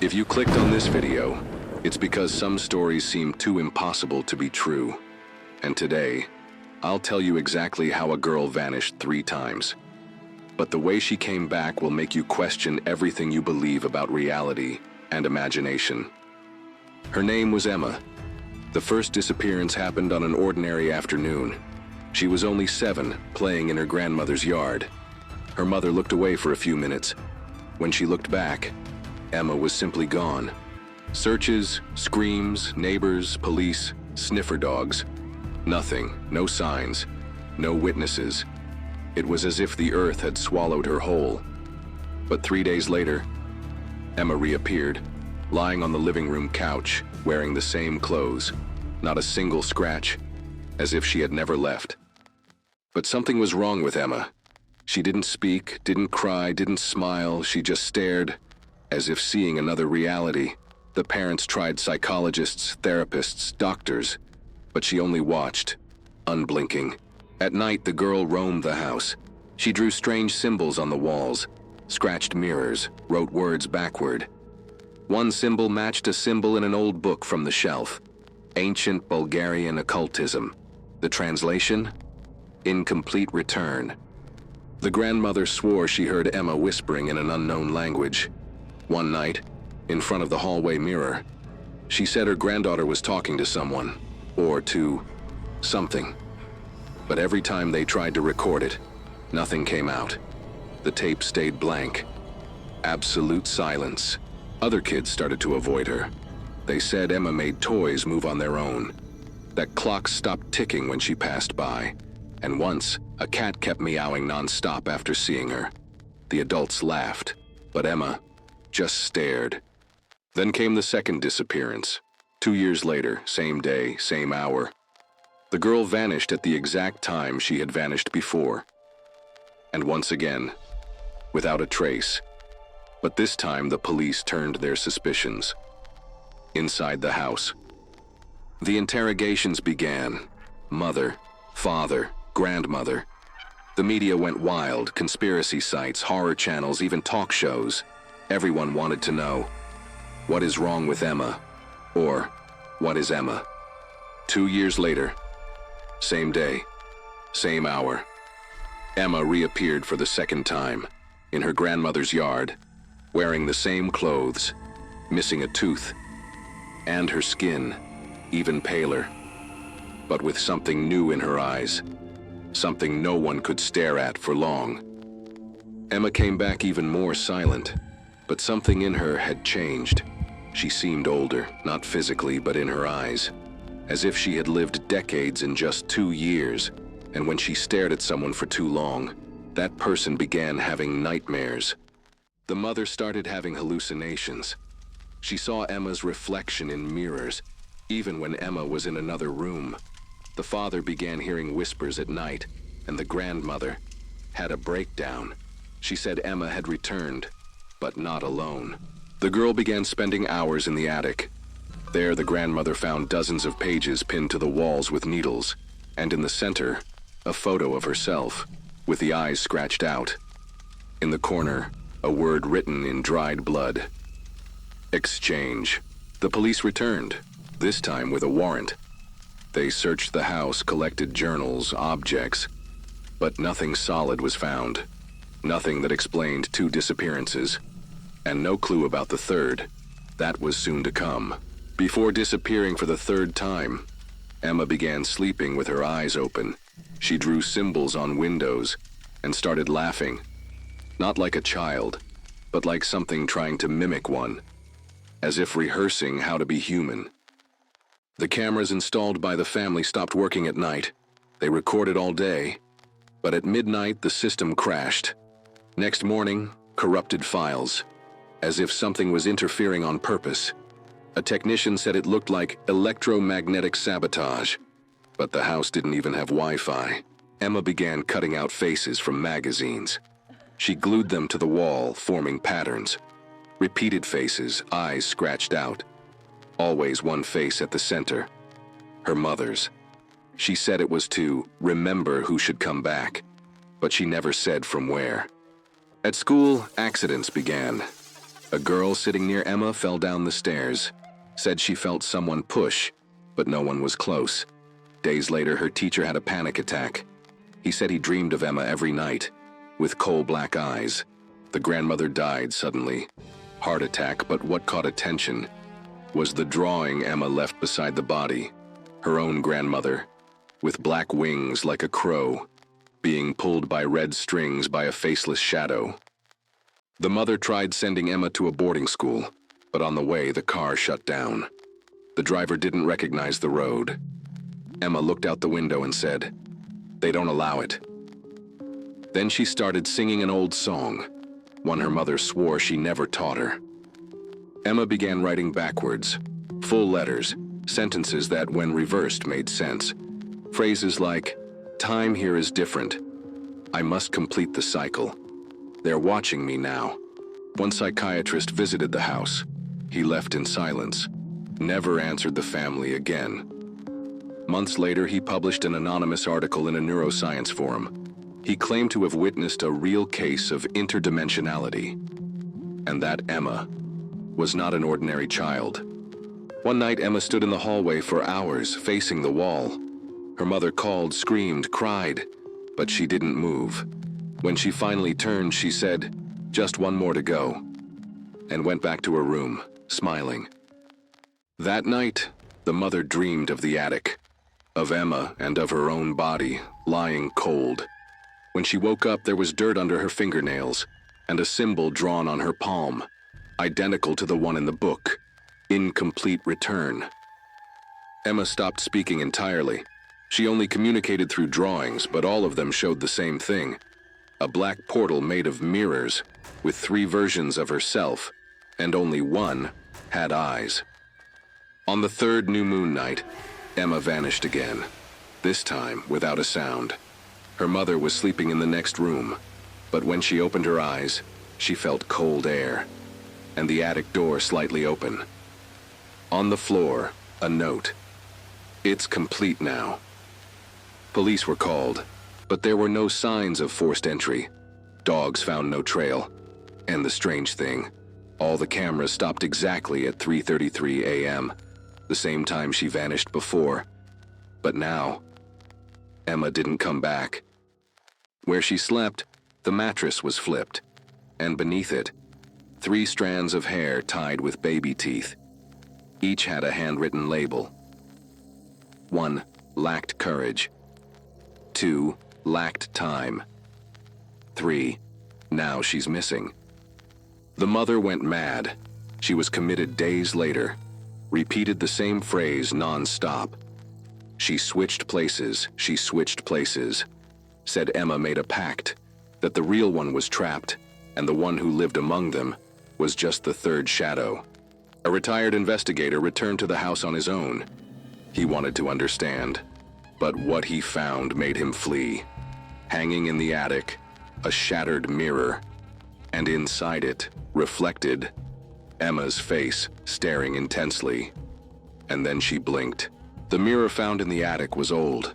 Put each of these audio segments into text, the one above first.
If you clicked on this video, it's because some stories seem too impossible to be true. And today, I'll tell you exactly how a girl vanished 3 times. But the way she came back will make you question everything you believe about reality and imagination. Her name was Emma. The first disappearance happened on an ordinary afternoon. She was only 7, playing in her grandmother's yard. Her mother looked away for a few minutes. When she looked back, Emma was simply gone. Searches, screams, neighbors, police, sniffer dogs. Nothing, no signs, no witnesses. It was as if the earth had swallowed her whole. But 3 days later, Emma reappeared, lying on the living room couch, wearing the same clothes. Not a single scratch, as if she had never left. But something was wrong with Emma. She didn't speak, didn't cry, didn't smile. She just stared, as if seeing another reality. The parents tried psychologists, therapists, doctors, but she only watched, unblinking. At night, the girl roamed the house. She drew strange symbols on the walls, scratched mirrors, wrote words backward. One symbol matched a symbol in an old book from the shelf. Ancient Bulgarian occultism. The translation? Incomplete return. The grandmother swore she heard Emma whispering in an unknown language. One night, in front of the hallway mirror, she said her granddaughter was talking to someone, or to something. But every time they tried to record it, nothing came out. The tape stayed blank. Absolute silence. Other kids started to avoid her. They said Emma made toys move on their own. That clock stopped ticking when she passed by. And once, a cat kept meowing non-stop after seeing her. The adults laughed, but Emma just stared. Then came the second disappearance. 2 years later, same day, same hour. The girl vanished at the exact time she had vanished before. And once again, without a trace. But this time the police turned their suspicions. Inside the house. The interrogations began. Mother, father, grandmother. The media went wild, conspiracy sites, horror channels, even talk shows. Everyone wanted to know, what is wrong with Emma? Or, what is Emma? 2 years later, same day, same hour. Emma reappeared for the second time, in her grandmother's yard, wearing the same clothes, missing a tooth, and her skin, even paler, but with something new in her eyes, something no one could stare at for long. Emma came back even more silent, but something in her had changed. She seemed older, not physically, but in her eyes, as if she had lived decades in just 2 years, and when she stared at someone for too long, that person began having nightmares. The mother started having hallucinations. She saw Emma's reflection in mirrors, even when Emma was in another room. The father began hearing whispers at night, and the grandmother had a breakdown. She said Emma had returned, but not alone. The girl began spending hours in the attic. There, the grandmother found dozens of pages pinned to the walls with needles, and in the center, a photo of herself, with the eyes scratched out. In the corner, a word written in dried blood. Exchange. The police returned, this time with a warrant. They searched the house, collected journals, objects, but nothing solid was found. Nothing that explained 2 disappearances, and no clue about the third. That was soon to come. Before disappearing for the 3rd time, Emma began sleeping with her eyes open. She drew symbols on windows and started laughing. Not like a child, but like something trying to mimic one, as if rehearsing how to be human. The cameras installed by the family stopped working at night. They recorded all day, but at midnight the system crashed. Next morning, corrupted files, as if something was interfering on purpose. A technician said it looked like electromagnetic sabotage, but the house didn't even have Wi-Fi. Emma began cutting out faces from magazines. She glued them to the wall, forming patterns. Repeated faces, eyes scratched out. Always one face at the center. Her mother's. She said it was to remember who should come back, but she never said from where. At school, accidents began. A girl sitting near Emma fell down the stairs, said she felt someone push, but no one was close. Days later, her teacher had a panic attack. He said he dreamed of Emma every night, with coal black eyes. The grandmother died suddenly. Heart attack, but what caught attention was the drawing Emma left beside the body. Her own grandmother, with black wings like a crow, being pulled by red strings by a faceless shadow. The mother tried sending Emma to a boarding school, but on the way the car shut down. The driver didn't recognize the road. Emma looked out the window and said, "They don't allow it." Then she started singing an old song, one her mother swore she never taught her. Emma began writing backwards, full letters, sentences that, when reversed, made sense. Phrases like, "Time here is different. I must complete the cycle. They're watching me now." One psychiatrist visited the house. He left in silence, never answered the family again. Months later, he published an anonymous article in a neuroscience forum. He claimed to have witnessed a real case of interdimensionality, and that Emma was not an ordinary child. One night, Emma stood in the hallway for hours, facing the wall. Her mother called, screamed, cried, but she didn't move. When she finally turned, she said, "Just one more to go," and went back to her room, smiling. That night, the mother dreamed of the attic, of Emma and of her own body, lying cold. When she woke up, there was dirt under her fingernails and a symbol drawn on her palm, identical to the one in the book, "Incomplete Return." Emma stopped speaking entirely. She only communicated through drawings, but all of them showed the same thing. A black portal made of mirrors, with 3 versions of herself, and only one had eyes. On the 3rd new moon night, Emma vanished again, this time without a sound. Her mother was sleeping in the next room, but when she opened her eyes, she felt cold air, and the attic door slightly open. On the floor, a note. "It's complete now." Police were called, but there were no signs of forced entry. Dogs found no trail. And the strange thing, all the cameras stopped exactly at 3:33 a.m., the same time she vanished before. But now, Emma didn't come back. Where she slept, the mattress was flipped, and beneath it, 3 strands of hair tied with baby teeth. Each had a handwritten label. 1. Lacked courage. 2. Lacked time. 3. Now she's missing. The mother went mad. She was committed days later, repeated the same phrase non-stop. She switched places, said Emma made a pact, that the real one was trapped, and the one who lived among them was just the 3rd shadow. A retired investigator returned to the house on his own. He wanted to understand, but what he found made him flee. Hanging in the attic, a shattered mirror, and inside it, reflected, Emma's face, staring intensely. And then she blinked. The mirror found in the attic was old,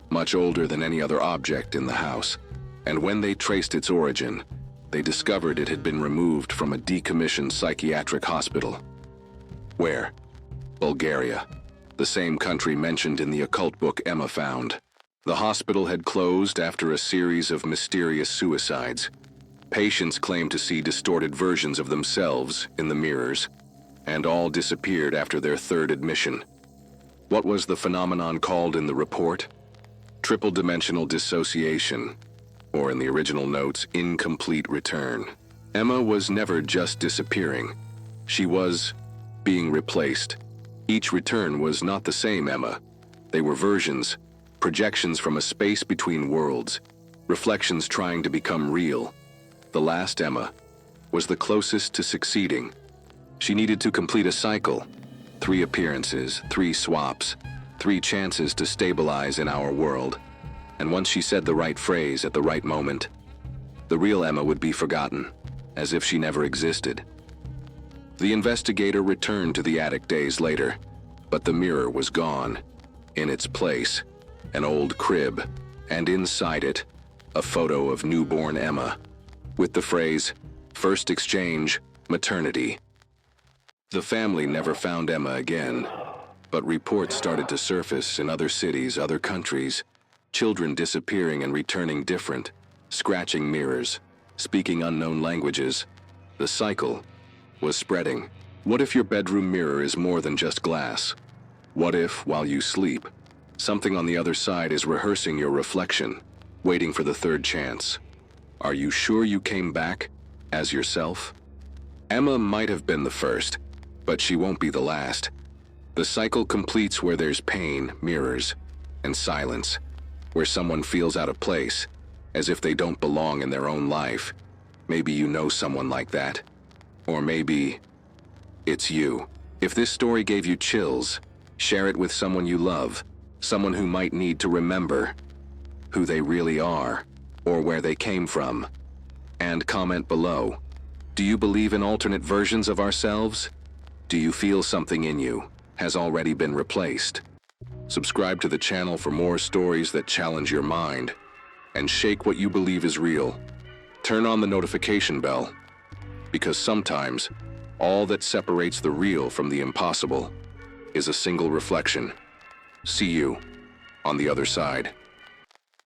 much older than any other object in the house, and when they traced its origin, they discovered it had been removed from a decommissioned psychiatric hospital. Where? Bulgaria, the same country mentioned in the occult book Emma found. The hospital had closed after a series of mysterious suicides. Patients claimed to see distorted versions of themselves in the mirrors, and all disappeared after their 3rd admission. What was the phenomenon called in the report? Triple-dimensional dissociation, or in the original notes, incomplete return. Emma was never just disappearing. She was being replaced. Each return was not the same Emma. They were versions, projections from a space between worlds, reflections trying to become real. The last Emma was the closest to succeeding. She needed to complete a cycle, 3 appearances, 3 swaps, 3 chances to stabilize in our world. And once she said the right phrase at the right moment, the real Emma would be forgotten, as if she never existed. The investigator returned to the attic days later, but the mirror was gone. In its place, an old crib, and inside it, a photo of newborn Emma, with the phrase, "First exchange, Maternity. The family never found Emma again, but reports started to surface in other cities, other countries, children disappearing and returning different, scratching mirrors, speaking unknown languages. The cycle was spreading. What if your bedroom mirror is more than just glass? What if, while you sleep, something on the other side is rehearsing your reflection, waiting for the third chance? Are you sure you came back as yourself? Emma might have been the first, but she won't be the last. The cycle completes where there's pain, mirrors, and silence, where someone feels out of place, as if they don't belong in their own life. Maybe you know someone like that. Or maybe it's you. If this story gave you chills, share it with someone you love, someone who might need to remember who they really are, or where they came from. And comment below. Do you believe in alternate versions of ourselves? Do you feel something in you has already been replaced? Subscribe to the channel for more stories that challenge your mind and shake what you believe is real. Turn on the notification bell, because sometimes all that separates the real from the impossible is a single reflection. See you on the other side.